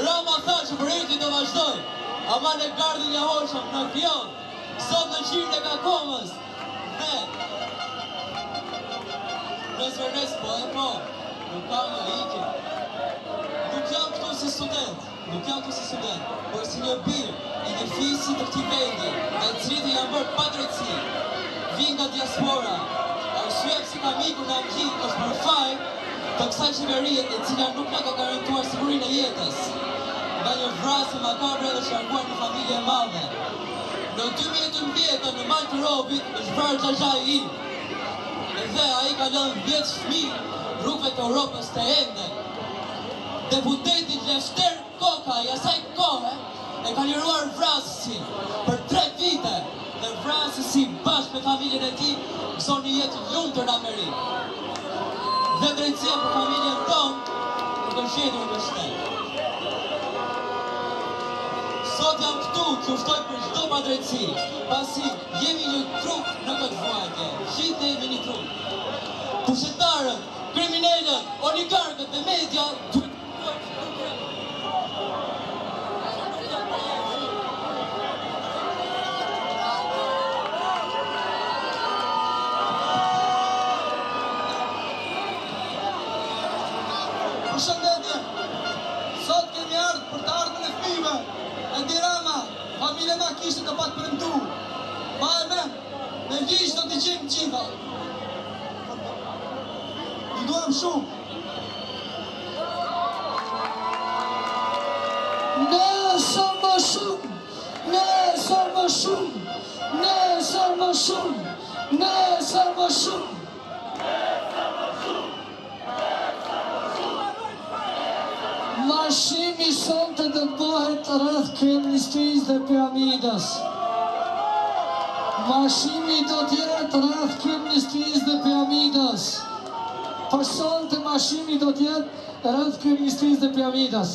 Rama tha që për eti do vazhdoj, ama në gardin ja hoshëm në Fion, sot në qirën e Kakomës, dhe nësë vërnes po, nuk ka një ikje. Nuk jam këtu si student, por si një birë i një fisi të këti vendi, dhe në cilët janë bërë pa drejtësi, vinë nga diaspora, arsyep si kam ikur në Amqi është për faj të kësaj qeverie e cila nuk na ka garantuar sigurinë e jetës, nga një vrasje makabre dhe sharkuar në familje e madhe. Në 2012 në mal të Robit është vrarë xhaxhai im, dhe ai ka lënë 10 fëmijë rrugëve të Europës të ende. Deputeti Lefter Koka i asaj kohe e ka liruar vrasësin për 3 vite, dhe vrasësi bashkë me familjen e tij gëzon një jetë lumtur në Amerikë. Dhe drejtësia për familjen tonë nuk është gjetur në shtet. Sot jam këtu që uftoj për çdo padrejtësi, pasi jemi një trup në këtë vuajtje, gjithë jemi një trup. Pushtetarët, kriminalët, oligarkët dhe media Përshëndetje, sot kemi ardhur për të ardhmën e fëmijëve. Edi Rama, familja ma kishte të pak premtu. Me ligj do t'i gjejmë gjitha. I duam shumë. Ne sa më shumë, ne sa më shumë, ne sa më shumë, ne sa më shumë. Marshimi sonte do të bëhet rreth Kryeministrisë dhe Piramidës. Marshimi do të jetë rreth Kryeministrisë dhe Piramidës. Për sonte marshimi do të jetë rreth Kryeministrisë dhe Piramidës.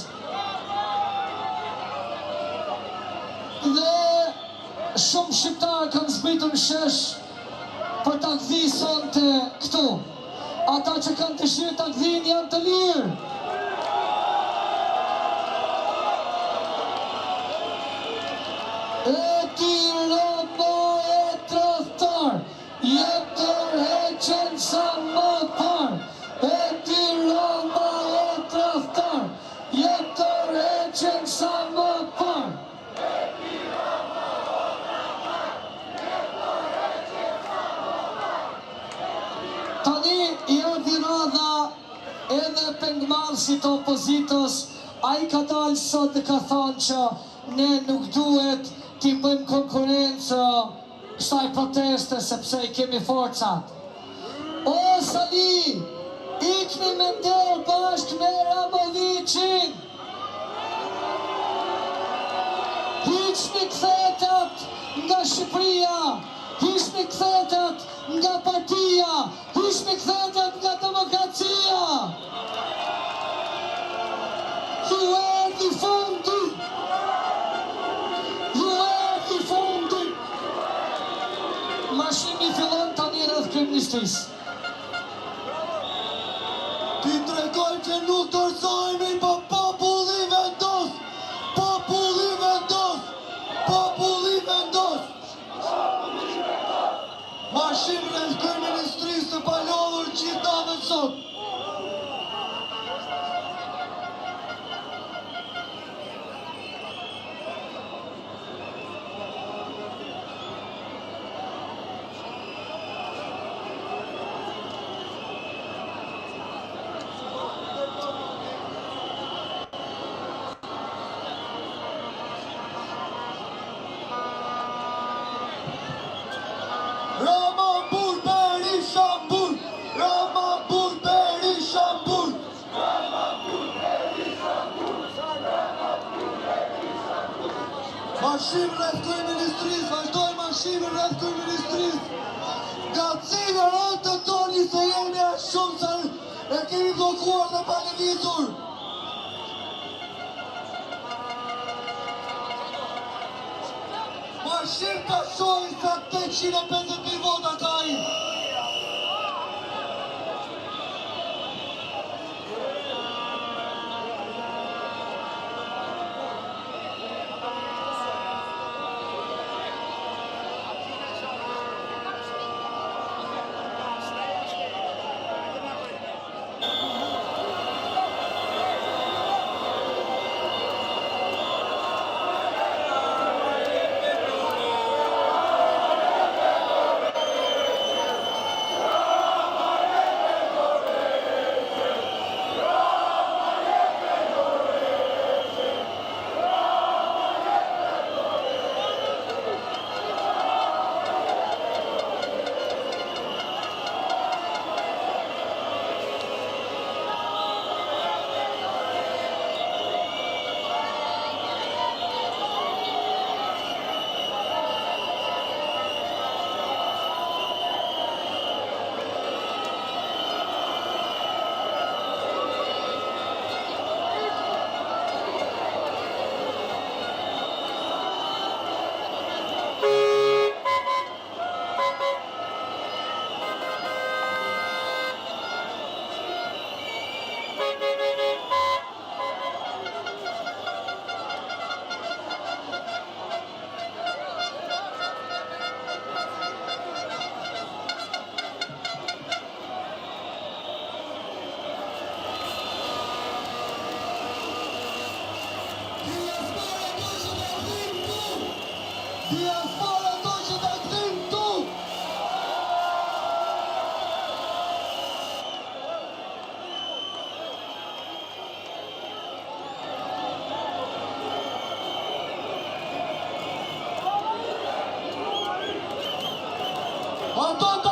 Dhe shumë shqiptarë kanë zbritur në shesh për ta kthi sonte këtu. Ata që kanë dëshirë ta kthin janë të lirë. Edi Rama e tradhtar, jep tërheqen sa më parë. Edi Rama e tradhtar, jep tërheqen sa më parë. Tani i erdhi radha edhe pengmarrësit të opozitës, ai ka dalë sot dhe ka thënë që ne nuk duhet t'i bëjmë konkurencë kësaj proteste sepse i kemi forcat. O Sali, ikni me nder bashkë me Ramovicin. Hiqni kthetat nga Shqipëria, hiqni kthetat nga partia, hiqni kthetat nga demokracia. Ju erdhi fundi. Marshimi fillon tani rreth Kryeministrisë. Ti tregoj që nuk dorëzohemi, po populli vendos! Populli vendos! Populli vendos! Marshim rreth Kryeministrisë të palodhur gjithë natën sot. Marshim rreth Kryeministrisë, vazhdoj marshimi rreth Kryeministrisë. Nga cilë rëtë të toni se jemi a shumë sa e kemi blokuar dhe pa lëvizur. Marshim ka shojnë sa 852 vota ka i. toka